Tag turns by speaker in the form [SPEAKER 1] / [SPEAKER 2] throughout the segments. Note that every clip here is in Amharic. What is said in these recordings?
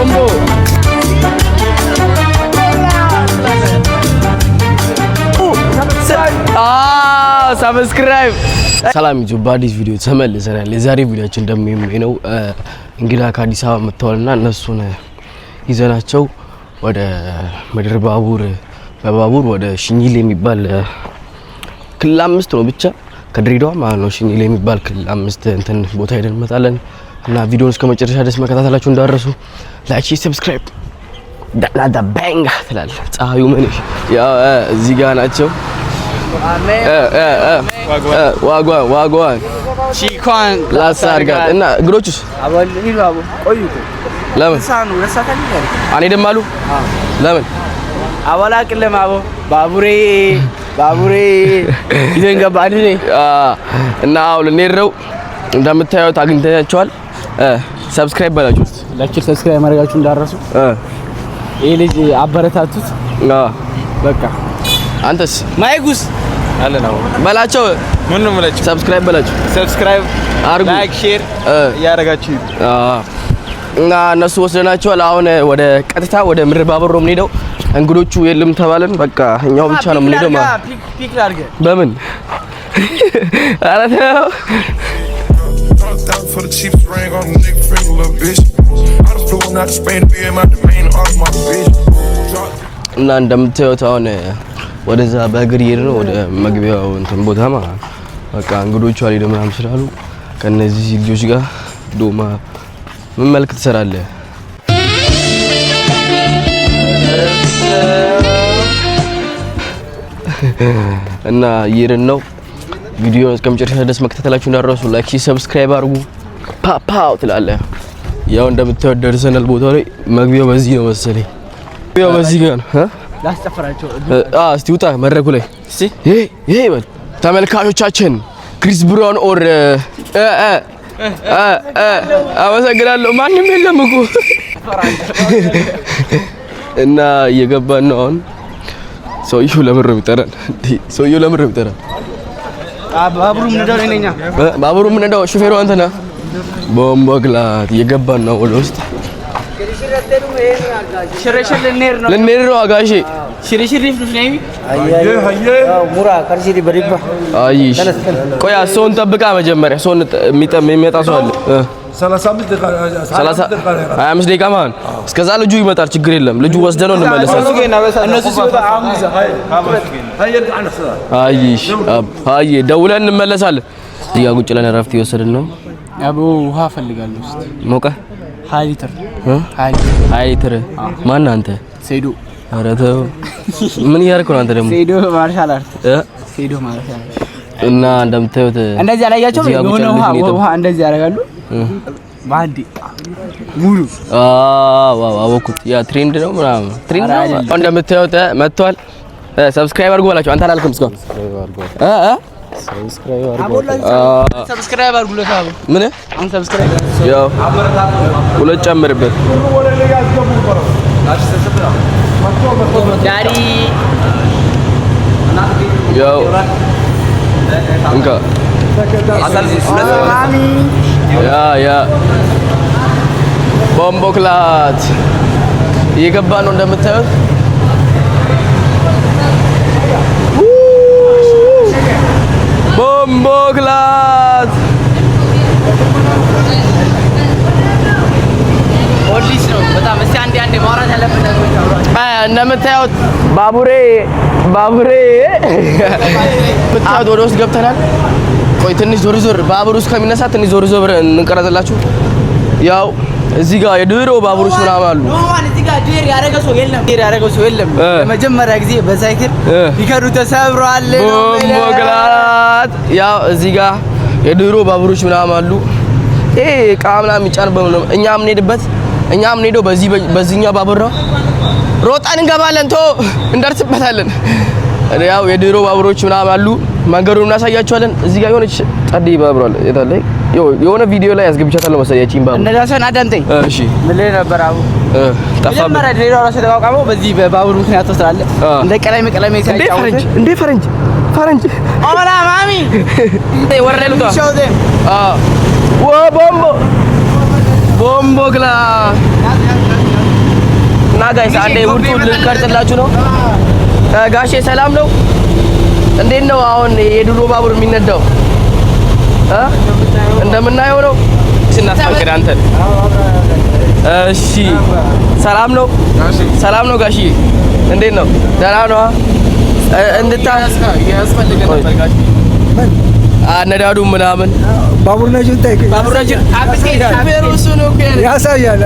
[SPEAKER 1] ቦምቦ ሰብስክራይብ ሰላም ዩቲዩብ በአዲስ ቪዲዮ ተመልሰናል። የዛሬ ቪዲዮአችን ደግሞ የሚሆነው እንግዳ ከአዲስ አበባ መጥተዋልና እነሱን ይዘናቸው ወደ ምድር ባቡር በባቡር ወደ ሽኝሌ የሚባል ክልል 5 ነው ብቻ ከድሬዳዋ ማለት ነው። ሽኝሌ የሚባል ክልል 5 እንትን ቦታ ሄደን እንመጣለን እና ቪዲዮውን እስከ መጨረሻ ድረስ መከታተላችሁ እንዳትረሱ። ላይክ፣ ሰብስክራይብ ዳናዳ ባንግ ትላል ፀሐዩ ምን ያው እዚህ ጋር ናቸው። ዋጓን
[SPEAKER 2] ቺኳን
[SPEAKER 1] ላሳርጋት እና እግሮቹስ
[SPEAKER 2] አባልኒ ባቡ ቆዩት
[SPEAKER 1] ለምን
[SPEAKER 2] ሳኑ ለሳታኝ
[SPEAKER 1] አኔ ደማሉ ለምን
[SPEAKER 2] አባላቅለም አቦ ባቡሬ ይዘን ገባን
[SPEAKER 1] እና አሁን ልንሄደው እንደምታዩት አግኝተናቸዋል። ሰብስክራይብ በላችሁ
[SPEAKER 2] ላይክ ሰብስክራይብ ማድረጋችሁ እንዳትረሱ። ይሄ ልጅ አበረታቱት። በቃ
[SPEAKER 1] አንተስ
[SPEAKER 2] ማይጉስ
[SPEAKER 1] አለ ነው በላቸው።
[SPEAKER 3] ምን ነው ማለት
[SPEAKER 1] ሰብስክራይብ በላቸው።
[SPEAKER 3] ሰብስክራይብ
[SPEAKER 1] አርጉ፣
[SPEAKER 3] ላይክ፣ ሼር ያረጋችሁ
[SPEAKER 1] እና እነሱ ወስደናቸዋል። አሁን ወደ ቀጥታ ወደ ምድር ባቡር ነው የምንሄደው። እንግዶቹ የለም ተባለን። በቃ እኛው ብቻ ነው የምንሄደው ማለት
[SPEAKER 2] ፒክ ላድርገህ
[SPEAKER 1] በምን ኧረ ተው
[SPEAKER 4] for the cheapest ring on the nigga finger, little bitch. I just flew out to Spain to be in my domain and all my bitch.
[SPEAKER 1] እና እንደምታዩት አሁን ወደዛ በእግር እየሄድን ነው ወደ መግቢያው እንትን ቦታ ማለት በቃ እንግዶቹ አልሄድም ምናምን ስላሉ ከነዚህ ልጆች ጋር ዶማ ምን መልክ ትሰራለህ እና እየሄድን ነው። ቪዲዮውን እስከ መጨረሻ ድረስ መከታተላችሁ እንዳትረሱ። ላይክ፣ ሰብስክራይብ አድርጉ። ፓፓው ትላለህ። ያው እንደምታዩት ደርሰናል ቦታው ላይ። መግቢያው በዚህ ነው መሰለኝ። መግቢያው በዚህ ጋር ነው።
[SPEAKER 2] ላስጨፍራቸው
[SPEAKER 1] እስቲ ውጣ መድረኩ ላይ እስቲ ይሄ በል ተመልካቾቻችን ክሪስ ብራውን ኦር አመሰግናለሁ። ማንም የለም እኮ እና እየገባን ነው አሁን። ሰውዬው ለምን ነው የሚጠራን? ሰውዬው ለምን ነው የሚጠራን? ባቡሩ ምን እንደው ሹፌሩ አንተ ነህ። ቦምቦክላት እየገባን ነው ወደ ውስጥ።
[SPEAKER 2] ሽርሽር
[SPEAKER 1] ልንሄድ ነው አጋሼ።
[SPEAKER 2] ሽርሽር ይፍሉስ ነኝ
[SPEAKER 5] ሙራ ከርሲዲ በሪባ
[SPEAKER 1] አይሽ ቆይ ሰውን ጠብቃ መጀመሪያ ሰውን የሚመጣ ሰው አለ
[SPEAKER 4] 35
[SPEAKER 1] ደቂቃ ማለት እስከዛ ልጁ ይመጣል። ችግር የለም ልጁ ወስደነው እንመለሳለን።
[SPEAKER 2] እነሱ ሲወጣ አሙዛ
[SPEAKER 1] አይሽ አይ ደውለን እንመለሳለን። እዚህ ጋር ቁጭ ብለን እረፍት እየወሰድን ነው።
[SPEAKER 2] አቡ ውሃ ፈልጋለሁ እስቲ
[SPEAKER 1] ሞቀ
[SPEAKER 2] ሃሊትር
[SPEAKER 1] ማን አንተ?
[SPEAKER 2] ሴዶ
[SPEAKER 1] ኧረ ተው ምን እያደረክ ነው አንተ ደግሞ?
[SPEAKER 2] ሴዶ ማርሻል አርት ሴዶ ማርሻል
[SPEAKER 1] እና እንደምታዩት
[SPEAKER 2] እንደዚህ አላያቸውም። የሆነ ውሃ እንደዚህ ያደርጋሉ ባንዲ ሙሉ
[SPEAKER 1] ዋው አወኩት። ያ ትሬንድ ነው ምናምን ትሬንድ ነው። እንደምታዩት መጥቷል። ሰብስክራይብ አድርጉ ባላችሁ አንተ አላልክም እስካሁን? ሰብስክራይብ አድርጉ ለታው ምን አሁን ሰብስክራይብ ያው ሁለት ጨምርበት
[SPEAKER 2] ዳሪ
[SPEAKER 1] ያው እንካ ያ ቦምቦክላት እየገባ ነው እንደምታዩት። ቦምቦክላት
[SPEAKER 2] ኦዲስ ነው በጣም እስቲ አንዴ ማውራት ያለብን ነገሮች አሉ።
[SPEAKER 1] እንደምታዩት ባቡሬ ብታዩት ወደ ውስጥ ገብተናል። ቆይ ትንሽ ዞር ባቡር ውስጥ ከሚነሳ ትንሽ ዞር እንቀረጽላችሁ። ያው እዚህ ጋር የድሮ ባቡሮች ምናምን አሉ።
[SPEAKER 2] እዚህ ጋር ድር ያደረገው ሰው የለም። ለመጀመሪያ ጊዜ በሳይክል ቢከሩ ተሰብሯል።
[SPEAKER 1] ቦምቦክላት ያው እዚህ ጋር የድሮ ባቡሮች ምናምን አሉ። ይሄ ዕቃ ምናምን የሚጫንበት ነው። እኛ የምንሄደው በዚህኛው ባቡር ነው። ሮጣን እንገባለን እንደርስበታለን። ያው የድሮ ባቡሮች ምናምን አሉ። መንገዱን እናሳያቸዋለን። እዚህ ጋር የሆነች ጸዴ ባቡር አለ። የታለ የሆነ ቪዲዮ ላይ ያስገብቻታለሁ መሰለኝ ያቺን ባቡር።
[SPEAKER 2] እንደዛሰን አዳምጠኝ።
[SPEAKER 1] እሺ
[SPEAKER 2] ምን ላይ ነበር አቡ?
[SPEAKER 1] ጠፋብኝ።
[SPEAKER 2] መጀመሪያ ድሬዳዋ ራሱ ተቋቋመው በዚህ በባቡር ምክንያት ተስራለ። እንደ ቀለሜ ሳይጫወት
[SPEAKER 1] እንደ ፈረንጅ
[SPEAKER 2] ኦላ ማሚ ወረሉታ ቦምቦ
[SPEAKER 1] ቦምቦክላ እና ጋይስ አንዴ ውርቱን ልቀርጽላችሁ ነው። ጋሼ ሰላም ነው? እንዴት ነው አሁን የድሮ ባቡር የሚነዳው? እንደምናየው ነው ስናስፈቅድ አንተን። እሺ ሰላም ነው? ሰላም ነው ጋሼ እንዴት ነው? ደህና ነው? ያስፈልገናል ጋሼ አነዳዱ ምናምን
[SPEAKER 5] ባቡር ነጅን ጠይቅ።
[SPEAKER 1] ባቡር ነጅን አክስቴ ነው
[SPEAKER 5] ያሳያል።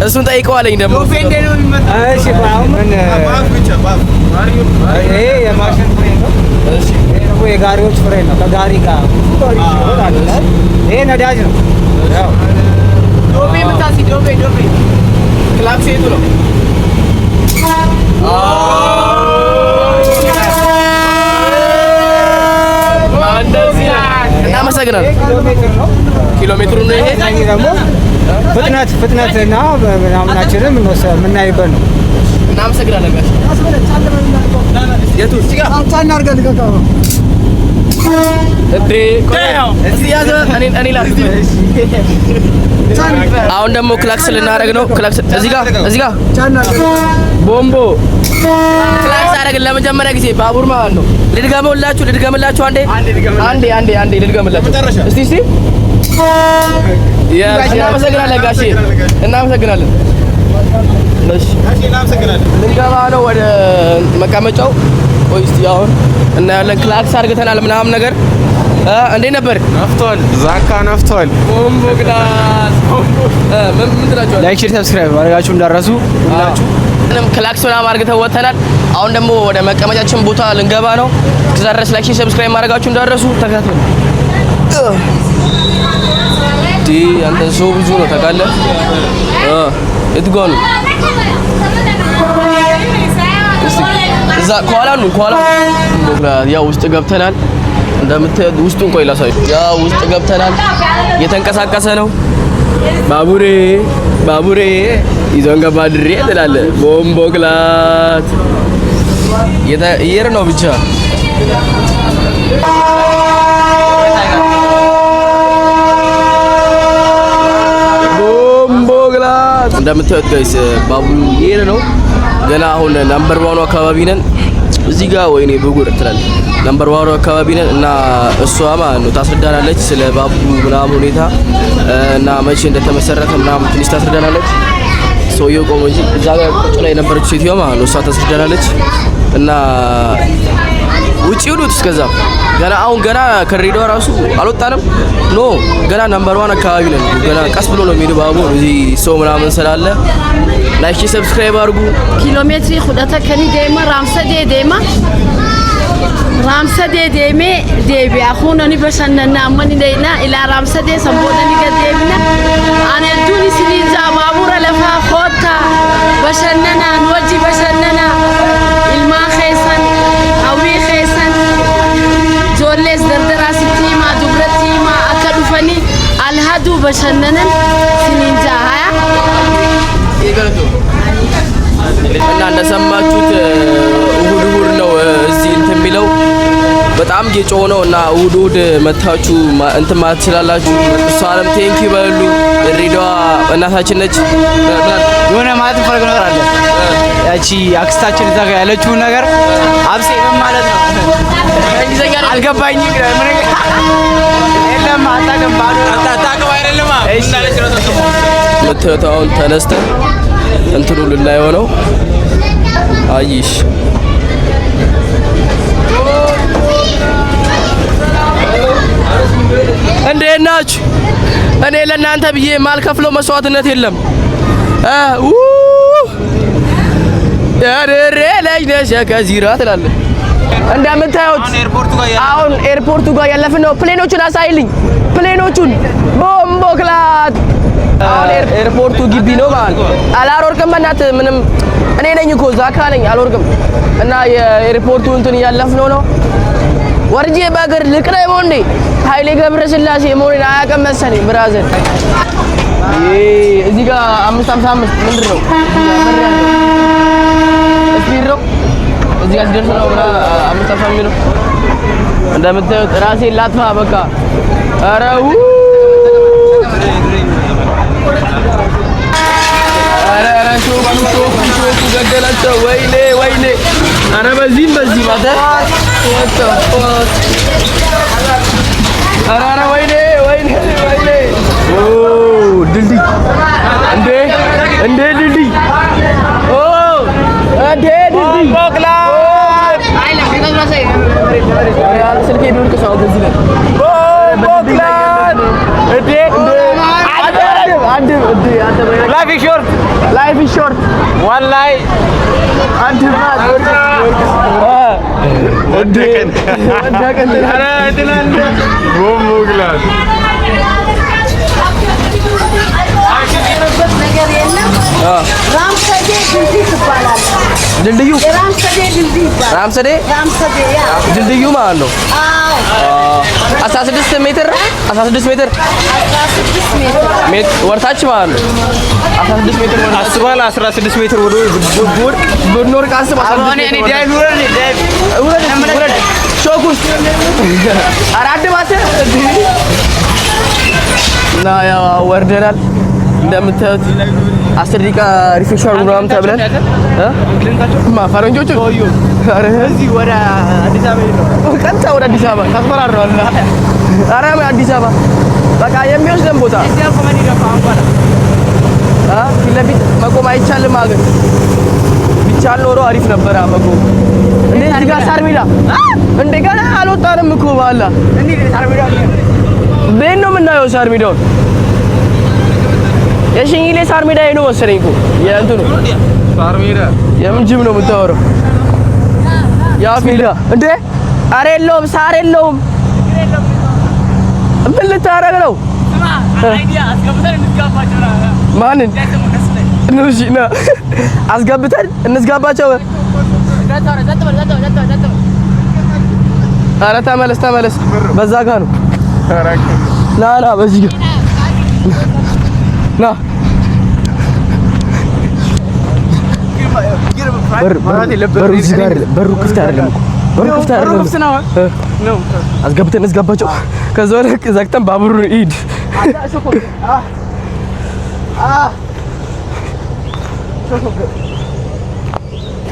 [SPEAKER 1] እሱን ጠይቀዋለኝ ደግሞ።
[SPEAKER 5] እሺ ይሄ የማሽን ፍሬ ነው። እሺ ይሄ የጋሪዎች ፍሬ ነው። ከጋሪ ጋር ይሄ ነዳጅ ነው። ያው
[SPEAKER 1] ዶቤ ምታሲ ዶቤ ክላክስ የቱ ነው? እናመሰግናለን። ኪሎ ሜትሩ ነው ይሄ ደግሞ ፍጥነትና ምናምናችንን የምናይበት ነው። እናመሰግናለን ጋሽ። የቱ ጫና አድርገን ልቀቀው እንዴ? እዚህ ያዘ እኔ ላድርግ። አሁን ደግሞ ክላክስ ልናደርግ ነው። ክላክስ እዚህ ጋር ቦምቦ ክላክስ አደረግን ለመጀመሪያ ጊዜ ባቡር ማለት ነው። ልድገምላችሁ አንዴ ልድገምላችሁ እስቲ እናመሰግናለን ጋሼ እናመሰግናለን። እሺ ልንገባ ነው ወደ መቀመጫው። ቆይ እስቲ አሁን እናያለን። ክላክስ አድርገናል ምናምን ነገር እንዴት ነበር?
[SPEAKER 3] ነፍቷል። ዛካ ነፍቷል።
[SPEAKER 1] ቦምቦ ክላስ ምን ትላችሁ?
[SPEAKER 2] ላይክ ሼር ሰብስክራይብ ማድረጋችሁ እንዳረሱ ሁላችሁ።
[SPEAKER 1] ክላክስ ምናምን አድርገን ወተናል። አሁን ደግሞ ወደ መቀመጫችን ቦታ ልንገባ ነው። ከዛ ድረስ ላይክ ሼር ሰብስክራይብ ማድረጋችሁ እንዳረሱ ተከታተሉ። አንተ ሰው ብዙ ነው ታውቃለህ። የት ጋር ነው? እዛ ከኋላ ያው ውስጥ ገብተናል። እንደምታዩት ውስጡን ቆይ ላሳየው። ያው ውስጥ ገብተናል። እየተንቀሳቀሰ ነው ባቡሬ ይዞን ገባ ድሬ ትላለህ። ቦምቦ ክላት እየሄድን ነው ብቻ እንደምታዩት ጋይስ ባቡሩ እየሄደ ነው። ገና አሁን ነምበር 1 አካባቢ ነን። እዚህ ጋር ወይኔ ብጉር ትላለህ። ነምበር 1 አካባቢ ነን እና እሷ ማለት ነው ታስረዳናለች ስለ ባቡሩ ምናምን ሁኔታ እና መቼ እንደተመሰረተ ምናምን ትንሽ ታስረዳናለች። ሰውየው ቆሞ እንጂ እዛ ጋር ቁጭ ላይ የነበረችው ሴትዮዋ ማለት ነው እሷ ታስረዳናለች እና ውጪ ሁሉት እስከዛ ገና ከሬዲዮ ራሱ አልወጣንም። ኖ ገና ነምበር 1 አካባቢ ነን። ገና ቀስ ብሎ ነው የሚሄደው ባቡር። እዚህ ሰው ምናምን ስላለ ላይክ ሰብስክራይብ አድርጉ።
[SPEAKER 6] ኪሎሜትሪ ሁዳታ ከኒ ደማ ራምሰዴ ደሜ ዴቢ አሁን በሰነና ማን እንደና ኢላ ራምሰዴ ሰቦደኒ ገደብና አነ ዱኒ ሲሊዛ ባቡር ለፋ ፎታ በሰነና ወጂ በሰነና ኢልማ ኸይሰን አዊ ኸይሰን ጆሌስ ደርደራ ሲቲማ ዱብረቲማ አከዱፈኒ አልሃዱ በሰነነን ሲሊዛ ሃያ
[SPEAKER 1] እና እንደሰማችሁት እሁድ ነው እዚህ እንትን የሚለው በጣም ጌጮ ነው እና እሁድ መታችሁ እንትን ማለት ትችላላችሁ። እሷንም ቴንክ ዩ በሉ። ድሬዳዋ እናታችን ነች።
[SPEAKER 2] የሆነ ማለት ፈረግ ነገር አለ። ያቺ አክስታችን እዛ ጋር ያለችው ነገር አብሴ ምን ማለት ነው? እንግሊዘኛ አልገባኝም። ምን የለም አታውቅም ባዶ አታውቅም አይደለም። እሺ
[SPEAKER 1] መተታውን ተነስተን እንትኑ ልናየው ነው። አይሽ እንዴት ናችሁ? እኔ ለእናንተ ብዬ ማልከፍለው መስዋዕትነት የለም። ያደሬ ልጅ ነሽ ከዚራ ትላለህ። እንደምታዩት አሁን ኤርፖርቱ ጋር ያለፍን ነው። ፕሌኖቹን አሳይልኝ። ፕሌኖቹን ቦምቦ ክላት አሁን ኤርፖርቱ ግቢ ነው ማለት አላወርቅም። በእናትህ ምንም እኔ ነኝ እኮ ዛካ ነኝ አልወርቅም። እና የኤርፖርቱ እንትን እያለፍነው ነው። ወርጄ በእግር ልቅረብ እንዴ ኃይሌ ገብረስላሴ መሆኔን አያውቅም መሰለኝ ብራዘር። እዚህ ጋር 555 ምንድን ነው ስፒድ ነው። እዚህ ጋር ሲደርስ ነው 555 ነው። እንደምታዩት ራሴን ላጥፋ በቃ። ኧረ ኧረ እንዴ ድልድይ ኦ እንዴ ድልድይ ቦክላት ያለ ስልኬ ቢወድቅ ሰው እዚህ ላይ ቦክላት እንዴ አንድ ላይፍ ኢዝ ሾርት ወላሂ አንድ እንዴ ወደቀን ኧረ እንትን ቦክላት ነገር የለም ራምሰዴ ድልድይ ይባላል ድልድዩ ራምሰዴ ድልድይ ይባላል ራምሰዴ ያ ድልድዩ ማለት ነው 16 ሜትር 16 ሜትር ወርታች ማለት ነው 16 ሜትር አስባል 16 ሜትር ወደ ብንወርቅ አስብ እኔ ዳይቭ ወረድ ሾኩስ አራድ ባሰ እና ያው ወርደናል እንደምታዩት 10 ደቂቃ ሪፍሬሽን ምናምን ተብለን ፈረንጆቹ እዚህ ወደ አዲስ አበባ ነው ቀጥታ ወደ አዲስ አበባ ታስፈራራዋል ኧረ አዲስ አበባ በቃ የሚወስደን ቦታ ፊት ለፊት መቆም አይቻልም አገር ቢቻል ኖሮ አሪፍ ነበር መቆም እንደዚህ ጋር ሳር ሜዳ እንደገና አልወጣንም እኮ ባላ ሳር ሜዳ ቤት ነው የምናየው ሳር ሜዳውን የሽንግሌ ሳር ሜዳ ነው መሰለኝ እኮ የእንትኑ ሳር ሜዳ የምን ጅብ ነው የምታወራው ያ ሜዳ እንዴ ኧረ የለውም ሳር የለውም ምን ልታረግ ነው ማንን ንውሽና አስገብተን እንስጋባቸው ኧረ ተመለስ በዛ ጋር ነው ና በዚህ ጋር ና በሩ ክፍት አይደለም አስገብተን እንስጋባቸው ከዛ ወደ ዘግተን ባቡሩን ሂድ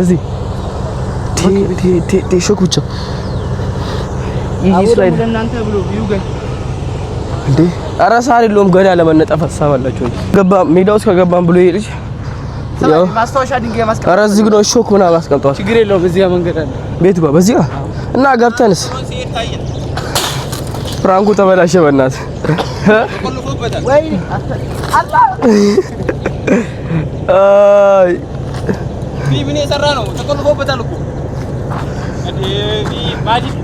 [SPEAKER 1] እዚህ ሾክ ብቻ ይሄ ስላይድ እናንተ ብሎ ይውገን እንዴ ኧረ ሳር የለውም ገና ለመነጠፍ ሀሳባላችሁ ገባ ሜዳ ውስጥ ከገባን ብሎ ይሄ ልጅ ያው ማስታወሻ ድንጋይ ማስቀመጥ ኧረ እዚህ ነው ሾክ ምናምን አስቀምጠዋል ችግር የለውም እዚህ ጋር መንገድ አለ ቤቱ ጋር በዚህ ጋር እና ገብተንስ ፍራንኩ ተበላሸ በእናትህ ወይ አላህ አይ ምን የሰራ ነው ተቆልፎበታል እኮ እንዴ ማጂክ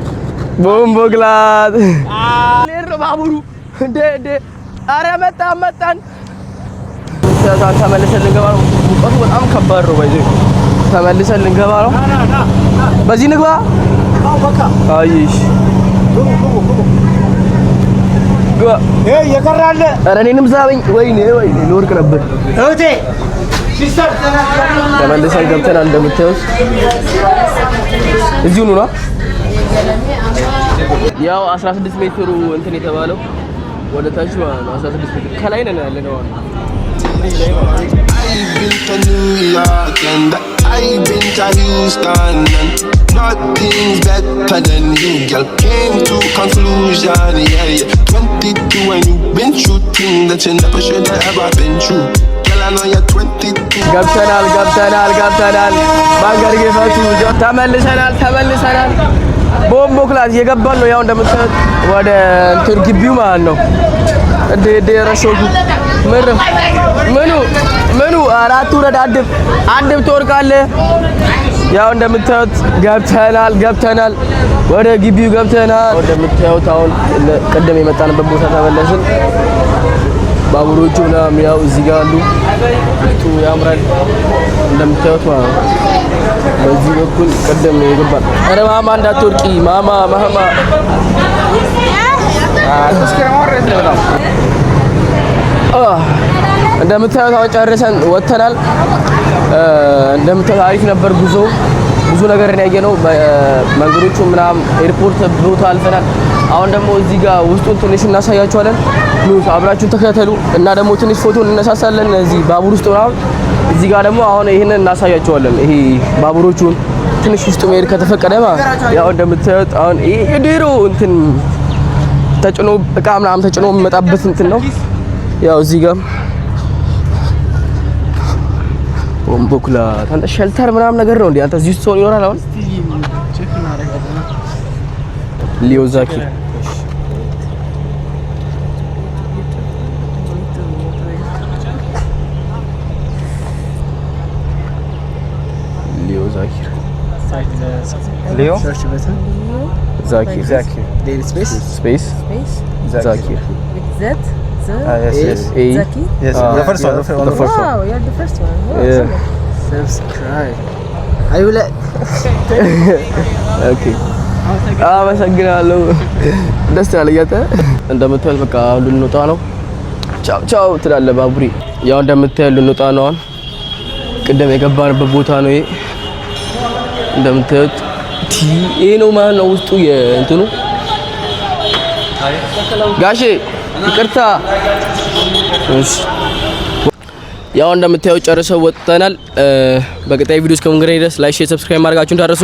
[SPEAKER 1] ቦምቦግላት ሌር ባቡሩ እንዴ ኧረ መጣን ተመልሰን ልንገባ ነው ሙቀቱ በጣም ከባድ ነው ባይዘ ተመልሰን ልንገባ ነው በዚህ ንግባ በቃ አይሽ የቀራለ ኧረ እኔንም ዛበኝ ወይኔ ልወርቅ ነበር እህቴ ሲስተር ተመልሰን ገብተናል እንደምታዩት እዚሁ ነው ያው 16 ሜትሩ እንትን የተባለው ወደ ታች ነው 16 ሜትር ከላይ ነን ያለነው I've been to New York and I've been to Houston and nothing's better than you, girl. Came to conclusion, yeah. 22 and you've been through things that you never should have ever been through. Girl, I know you're 22. ገብተናል ባንገር ገፋቱ ተመልሰናል ቦምቦ ክላስ የገባን ነው ያው እንደምታዩት ወደ እንትን ግቢው ማለት ነው እንደ ረሾኩ ምኑ አራቱ ረዳ አድብ ትወርቃለህ ያው እንደምታዩት ገብተናል ወደ ግቢው ገብተናል እንደምታዩት አሁን ቀደም የመጣንበት ቦታ ተመለስን ባቡሮቹ ምናምን ያው እዚህ ጋር አሉ እቱ ያምራል እንደምታዩት ማለት ነው በዚህ በኩል ቀደም የገባን ኧረ ማማ እንዳትወርቂ ማማ እንደምታዩት አሁን ጨርሰን ወጥተናል እንደምታዩት አሪፍ ነበር ጉዞ ብዙ ነገር ነው ያየነው መንገዶቹ ምናምን ኤርፖርት ቦታ አልፈናል አሁን ደግሞ እዚህ ጋር ውስጡን ትንሽ እናሳያችኋለን ኑ አብራችሁን ተከታተሉ እና ደግሞ ትንሽ ፎቶ እንነሳሳለን እዚህ ባቡር ውስጥ ነው እዚህ ጋር ደግሞ አሁን ይሄንን እናሳያችኋለን ይሄ ባቡሮቹን ትንሽ ውስጥ መሄድ ከተፈቀደ ያው እንደምታዩት አሁን ይሄ የድሮ እንትን ተጭኖ እቃ ምናምን ተጭኖ መጣበት እንትን ነው ያው እዚህ ጋር ቦምቦክላ አንተ ሸልተር ምናምን ነገር ነው እንዴ? አንተ እዚህ ውስጥ ሰው ይኖራል አሁን? ሊዮ ዛኪር
[SPEAKER 5] ሊዮ
[SPEAKER 1] ዛኪር ስፔስ ዛኪር
[SPEAKER 7] Z.
[SPEAKER 5] yes
[SPEAKER 1] A
[SPEAKER 5] yes the first one
[SPEAKER 7] Wow, you're the first one. Wow,
[SPEAKER 1] Yeah.
[SPEAKER 2] Subscribe. I will.
[SPEAKER 1] ኦኬ አመሰግናለሁ። ደስ ያለኝ አንተ እንደምታዩት በቃ ልንወጣ ነው። ቻው ቻው ትላለህ ባቡሬ። ያው እንደምታዩት ልንወጣ ነው። አሁን ቅድም የገባንበት ቦታ ነው ይሄ እንደምታዩት። ይሄ ነው ማለት ነው ውስጡ የእንትኑ ጋሼ ይቅርታ። እሺ ያው እንደምታዩት ጨርሰው ወጥተናል። በቀጣይ ቪዲዮ እስከምንገናኝ ድረስ ላይክ፣ ሼር፣ ሰብስክራይብ ማድረጋችሁን እንዳትረሱ።